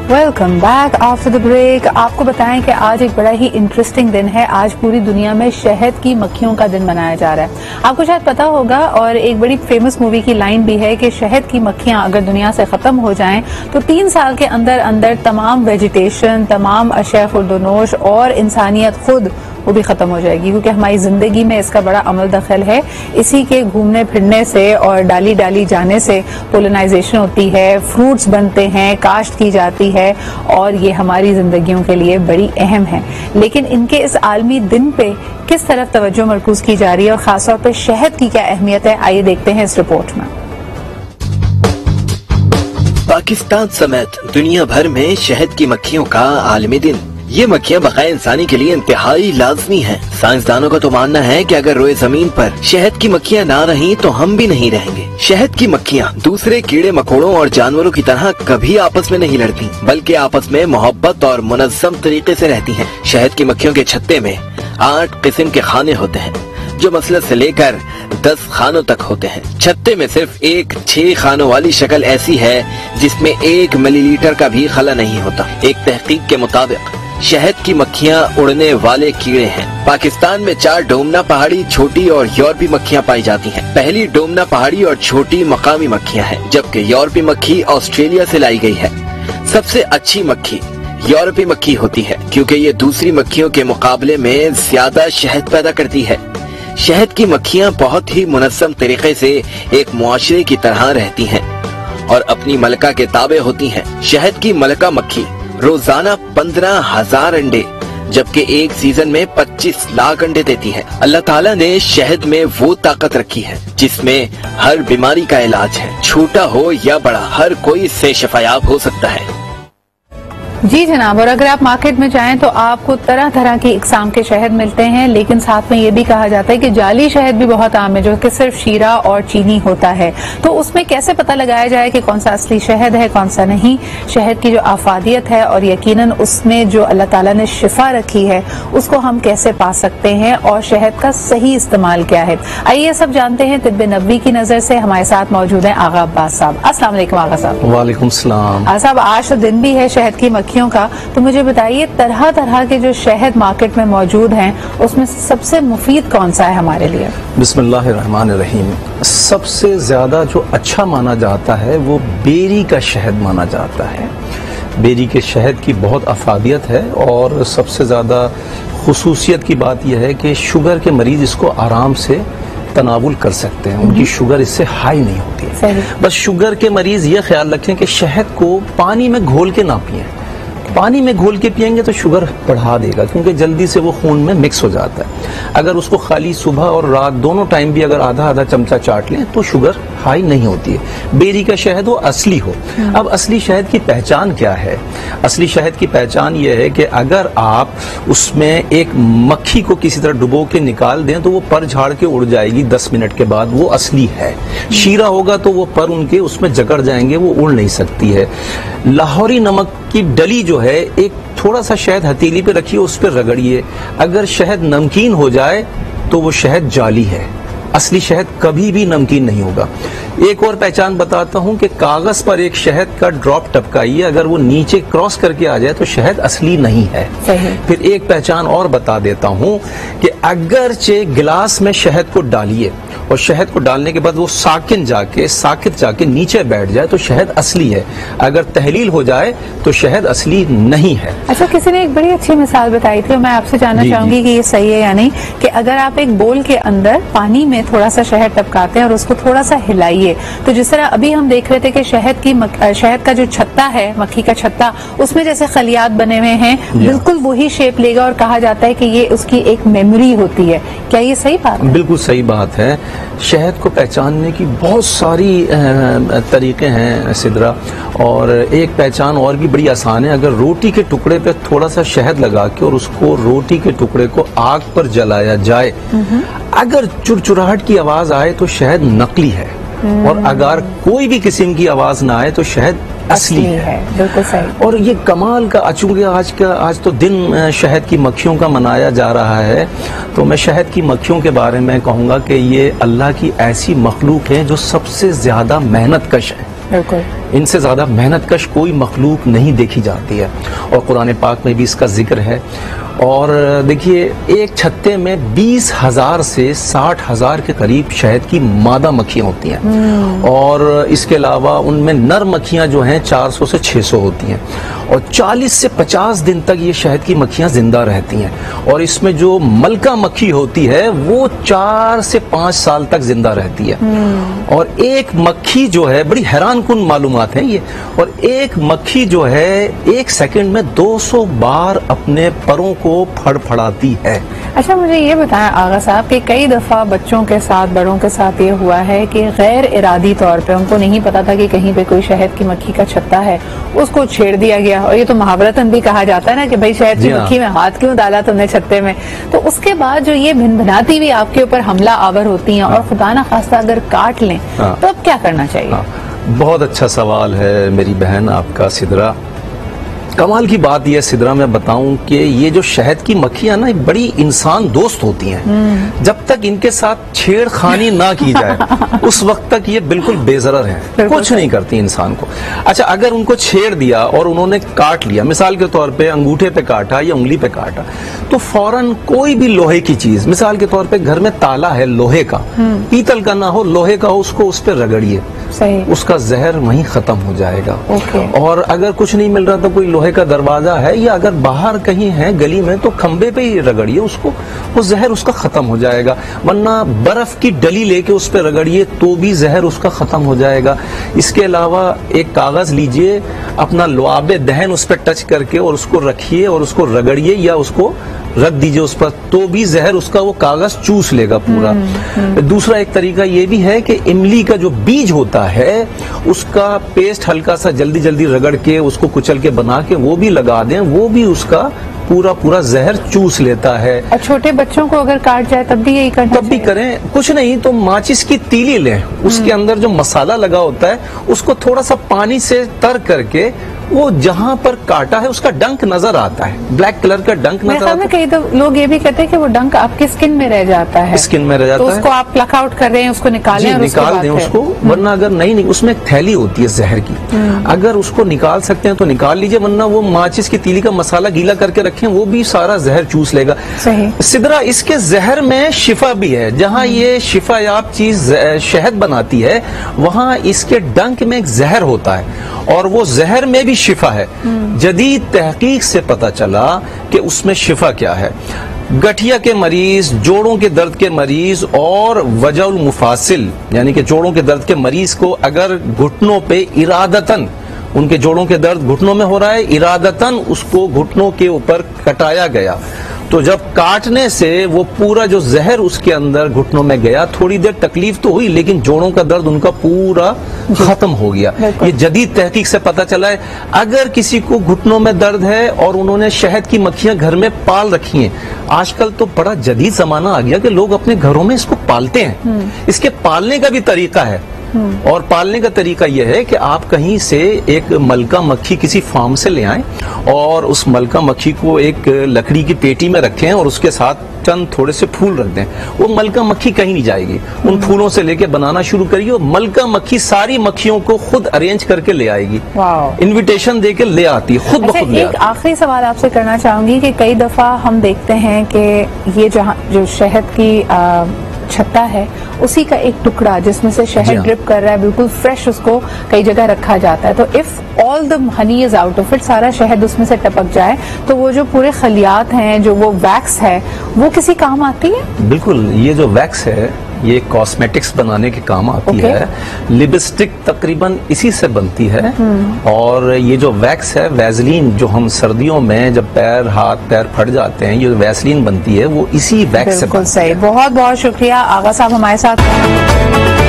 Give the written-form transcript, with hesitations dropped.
Welcome back after the break. आपको बताएं कि आज एक बड़ा ही इंटरेस्टिंग दिन है। आज पूरी दुनिया में शहद की मक्खियों का दिन मनाया जा रहा है। आपको शायद पता होगा, और एक बड़ी फेमस मूवी की लाइन भी है कि शहद की मक्खियां अगर दुनिया से खत्म हो जाएं तो 3 साल के अंदर अंदर तमाम वेजिटेशन, तमाम अशया खुर्दोनोश और इंसानियत खुद वो भी खत्म हो जाएगी, क्योंकि हमारी जिंदगी में इसका बड़ा अमल दखल है। इसी के घूमने फिरने से और डाली डाली जाने से पोलिनाइजेशन होती है, फ्रूट्स बनते हैं, काश्त की जाती है, और ये हमारी जिंदगियों के लिए बड़ी अहम है। लेकिन इनके इस आलमी दिन पे किस तरफ तवज्जो मरकूज की जा रही है और खासतौर पर शहद की क्या अहमियत है, आइए देखते हैं इस रिपोर्ट में। पाकिस्तान समेत दुनिया भर में शहद की मक्खियों का आलमी दिन। ये मक्खियाँ बकाया इंसानी के लिए इंतहाई लाजमी हैं। साइंसदानों का तो मानना है कि अगर रोए जमीन पर शहद की मक्खियाँ ना रहीं तो हम भी नहीं रहेंगे। शहद की मक्खियाँ दूसरे कीड़े मकोड़ों और जानवरों की तरह कभी आपस में नहीं लड़ती, बल्कि आपस में मोहब्बत और मुनज़्ज़म तरीके से रहती हैं। शहद की मक्खियों के छत्ते में 8 किस्म के खाने होते हैं, जो मसलत से लेकर 10 खानों तक होते हैं। छत्ते में सिर्फ एक 6 खानों वाली शक्ल ऐसी है जिसमें 1 मिलीलीटर का भी खला नहीं होता। एक तहकीक के मुताबिक शहद की मक्खियाँ उड़ने वाले कीड़े हैं। पाकिस्तान में 4 डोमना पहाड़ी, छोटी और यूरोपी मक्खियाँ पाई जाती हैं। पहली डोमना पहाड़ी और छोटी मकामी मक्खियाँ हैं, जबकि यूरोपी मक्खी ऑस्ट्रेलिया से लाई गई है। सबसे अच्छी मक्खी यूरोपी मक्खी होती है, क्योंकि ये दूसरी मक्खियों के मुकाबले में ज्यादा शहद पैदा करती है। शहद की मक्खियाँ बहुत ही मुनज़्ज़म तरीके से एक मुआशरे की तरह रहती हैं और अपनी मलका के ताबे होती हैं। शहद की मलका मक्खी रोजाना 15,000 अंडे, जबकि एक सीजन में 25 लाख अंडे देती है। अल्लाह ताला ने शहद में वो ताकत रखी है जिसमें हर बीमारी का इलाज है। छोटा हो या बड़ा, हर कोई इससे शफायाब हो सकता है। जी जनाब, और अगर आप मार्केट में जाएं तो आपको तरह तरह की इकसाम के शहद मिलते हैं, लेकिन साथ में ये भी कहा जाता है कि जाली शहद भी बहुत आम है, जो कि सिर्फ शीरा और चीनी होता है। तो उसमें कैसे पता लगाया जाए कि कौन सा असली शहद है, कौन सा नहीं? शहद की जो आफादियत है और यकीनन उसमें जो अल्लाह ताला ने शिफा रखी है, उसको हम कैसे पा सकते हैं और शहद का सही इस्तेमाल क्या है, आइए सब जानते हैं तिब्बे नबवी की नजर से। हमारे साथ मौजूद है आगा अब्बास साहब। अस्सलाम वालेकुम आगा साहब। वालेकुम सलाम। आगा साहब, आज तो दिन भी है शहद की मक्खियों का, तो मुझे बताइए तरह तरह के जो शहद मार्केट में मौजूद हैं उसमें से सबसे मुफीद कौन सा है हमारे लिए? बिस्मिल्लाहिर्रहमानिर्रहीम। सबसे ज्यादा जो अच्छा माना जाता है वो बेरी का शहद माना जाता है। बेरी के शहद की बहुत अफादियत है और सबसे ज्यादा खुसूसियत की बात यह है कि शुगर के मरीज इसको आराम से तनावुल कर सकते हैं, उनकी शुगर इससे हाई नहीं होती है। बस शुगर के मरीज ये ख्याल रखें कि शहद को पानी में घोल के ना पिएं। पानी में घोल के पिएंगे तो शुगर बढ़ा देगा, क्योंकि जल्दी से वो खून में मिक्स हो जाता है। अगर उसको खाली सुबह और रात दोनों टाइम भी अगर आधा आधा चमचा चाट लें तो शुगर हाई नहीं होती है। बेरी का शहद वो असली हो। अब असली शहद की पहचान क्या है? असली शहद की पहचान ये है कि अगर आप उसमें एक मक्खी को किसी तरह डुबो के निकाल दें तो वो पर झाड़ के उड़ जाएगी 10 मिनट के बाद, वो असली है। शीरा होगा तो वो पर उनके उसमें जकड़ जाएंगे, वो उड़ नहीं सकती है। लाहौरी नमक की डली जो है, एक थोड़ा सा शहद हथेली पे रखिए, उस पर रगड़िए, अगर शहद नमकीन हो जाए तो वो शहद जाली है। असली शहद कभी भी नमकीन नहीं होगा। एक और पहचान बताता हूं कि कागज पर एक शहद का ड्रॉप टपकाइए, अगर वो नीचे क्रॉस करके आ जाए तो शहद असली नहीं है। फिर एक पहचान और बता देता हूं कि अगरचे गिलास में शहद को डालिए और शहद को डालने के बाद वो साकित जाके नीचे बैठ जाए तो शहद असली है। अगर तहलील हो जाए तो शहद असली नहीं है। अच्छा, किसी ने एक बड़ी अच्छी मिसाल बताई थी और मैं आपसे जानना चाहूंगी कि ये सही है या नहीं, कि अगर आप एक बोल के अंदर पानी में थोड़ा सा शहद टपकाते हैं और उसको थोड़ा सा हिलाइए, तो जिस तरह अभी हम देख रहे थे कि शहद का जो छत्ता है, मक्खी का छत्ता, उसमें जैसे खलियात बने हुए हैं, बिल्कुल वही शेप लेगा और कहा जाता है कि ये उसकी एक मेमोरी होती है। क्या ये सही बात है? बिल्कुल सही बात है। शहद को पहचानने की बहुत सारी तरीके हैं सिद्रा, और एक पहचान और भी बड़ी आसान है। अगर रोटी के टुकड़े पे थोड़ा सा शहद लगा के और उसको रोटी के टुकड़े को आग पर जलाया जाए, अगर चुरचुराहट की आवाज आए तो शहद नकली है, और अगर कोई भी किस्म की आवाज ना आए तो शहद असली है। बिल्कुल सही। और ये कमाल का, चूंकि आज तो दिन शहद की मक्खियों का मनाया जा रहा है, तो मैं शहद की मक्खियों के बारे में कहूँगा कि ये अल्लाह की ऐसी मखलूक है जो सबसे ज्यादा मेहनत कश है। बिल्कुल। इनसे ज़्यादा मेहनतकश कोई मखलूक नहीं देखी जाती है, और कुरान पाक में भी इसका जिक्र है। और देखिए, एक छत्ते में 20,000 से 60,000 के करीब शहद की मादा मक्खियाँ होती हैं, और इसके अलावा उनमें नर मक्खियाँ जो हैं 400 से 600 होती हैं, और 40 से 50 दिन तक ये शहद की मक्खियाँ जिंदा रहती हैं। और इसमें जो मलका मक्खी होती है वो 4 से 5 साल तक जिंदा रहती है। और एक मक्खी जो है, बड़ी हैरानकुन मालूमात है ये, और एक मक्खी जो है 1 सेकंड में 200 बार अपने परों को फड़फड़ाती है। अच्छा, मुझे ये बताएं आगा साहब कि कई दफा बच्चों के साथ, बड़ों के साथ ये हुआ है कि गैर इरादी तौर पे उनको नहीं पता था कि कहीं पे कोई शहद की मक्खी का छत्ता है, उसको छेड़ दिया गया। और ये तो मुहावरतन भी कहा जाता है ना कि भाई शहद की मक्खी में हाथ क्यों डाला तुमने छत्ते में। तो उसके बाद जो ये भिनभिनाती हुई आपके ऊपर हमला आवर होती हैं और खुदा ना खास्ता अगर काट लें तो अब क्या करना चाहिए? बहुत अच्छा सवाल है मेरी बहन आपका सिदरा। कमाल की बात यह सिदरा, मैं बताऊं कि ये जो शहद की मक्खियां ना बड़ी इंसान दोस्त होती हैं। जब तक इनके साथ छेड़खानी ना की जाए उस वक्त तक ये बिल्कुल बेजरर हैं, कुछ नहीं करती इंसान को। अच्छा, अगर उनको छेड़ दिया और उन्होंने काट लिया, मिसाल के तौर पे अंगूठे पे काटा या उंगली पे काटा, तो फौरन कोई भी लोहे की चीज, मिसाल के तौर पे घर में ताला है लोहे का, पीतल का ना हो, लोहे का हो, उसको उस पर रगड़िए, उसका जहर वहीं खत्म हो जाएगा। और अगर कुछ नहीं मिल रहा तो कोई लोहे का दरवाजा है या अगर बाहर कहीं है गली में, तो खंबे पे ही रगड़िए उसको, वो जहर उसका खत्म हो जाएगा। वरना बर्फ की डली लेके उस पर रगड़िए तो भी जहर उसका खत्म हो जाएगा। इसके अलावा एक कागज लीजिए, अपना लुआबे दहन उस पर टच करके और उसको रखिए और उसको रगड़िए या उसको रख दीजिए उस पर, तो भी जहर उसका वो कागज चूस लेगा पूरा। दूसरा एक तरीका ये भी है कि इमली का जो बीज होता है उसका पेस्ट हल्का सा जल्दी जल्दी रगड़ के उसको कुचल के बना के वो भी लगा दें, वो भी उसका पूरा जहर चूस लेता है। और छोटे बच्चों को अगर काट जाए तब भी यही करना तब भी करें, कुछ नहीं तो माचिस की तीली लें, उसके अंदर जो मसाला लगा होता है उसको थोड़ा सा पानी से तर करके वो जहाँ पर काटा है उसका डंक नजर आता है, ब्लैक कलर का डंक नजर आता है। कई तो लोग ये भी कहते हैं कि वो डंक आपकी स्किन में रह जाता है, स्किन में रह जाता है, तो उसको आप प्लक आउट कर रहे हैं, उसको निकालें और निकाल दें उसको। वरना अगर नहीं, उसमें एक थैली होती है जहर की, अगर उसको निकाल सकते हैं तो निकाल लीजिए, वरना वो माचिस की तीली का मसाला गीला करके रखें, वो भी सारा जहर चूस लेगा। सिदरा, इसके जहर में शिफा भी है। जहाँ ये शिफायाब चीज शहद बनाती है वहाँ इसके डंक में एक जहर होता है और वो जहर में भी शिफा है। जदीद तहकीक से पता चला कि उसमें शिफा क्या है। गठिया के मरीज, जोड़ों के दर्द के मरीज और वजउल मुफासिल यानी कि जोड़ों के दर्द के मरीज को अगर घुटनों पे इरादतन, उनके जोड़ों के दर्द घुटनों में हो रहा है, इरादतन उसको घुटनों के ऊपर कटाया गया, तो जब काटने से वो पूरा जो जहर उसके अंदर घुटनों में गया, थोड़ी देर तकलीफ तो हुई लेकिन जोड़ों का दर्द उनका पूरा खत्म हो गया। ये जदीद तहकीक से पता चला है। अगर किसी को घुटनों में दर्द है और उन्होंने शहद की मक्खियां घर में पाल रखी हैं, आजकल तो बड़ा जदीद जमाना आ गया कि लोग अपने घरों में इसको पालते हैं। इसके पालने का भी तरीका है, और पालने का तरीका यह है कि आप कहीं से एक मलका मक्खी किसी फार्म से ले आएं और उस मलका मक्खी को एक लकड़ी की पेटी में रखें और उसके साथ चंद थोड़े से फूल रख दें। वो मलका मक्खी कहीं नहीं जाएगी, उन फूलों से लेके बनाना शुरू करिए और मलका मक्खी सारी मक्खियों को खुद अरेंज करके ले आएगी, इनविटेशन दे के ले आती है, खुद ब खुद ले आती है। एक आखिरी सवाल आपसे करना चाहूंगी कि कई दफा हम देखते हैं कि ये जो शहद की छत्ता है उसी का एक टुकड़ा जिसमें से शहद ड्रिप कर रहा है, बिल्कुल फ्रेश, उसको कई जगह रखा जाता है। तो if all the honey is out of it, सारा शहद उसमें से टपक जाए, तो वो जो पूरे खलियात हैं, जो वो वैक्स है, वो किसी काम आती है? बिल्कुल, ये जो वैक्स है ये कॉस्मेटिक्स बनाने के काम आती है। लिपस्टिक तकरीबन इसी से बनती है। और ये जो वैक्स है, वैसलीन, जो हम सर्दियों में जब हाथ पैर फट जाते हैं, ये वैसलीन बनती है, वो इसी वैक्स से बनती है। सही, बहुत बहुत शुक्रिया आगा साहब हमारे साथ।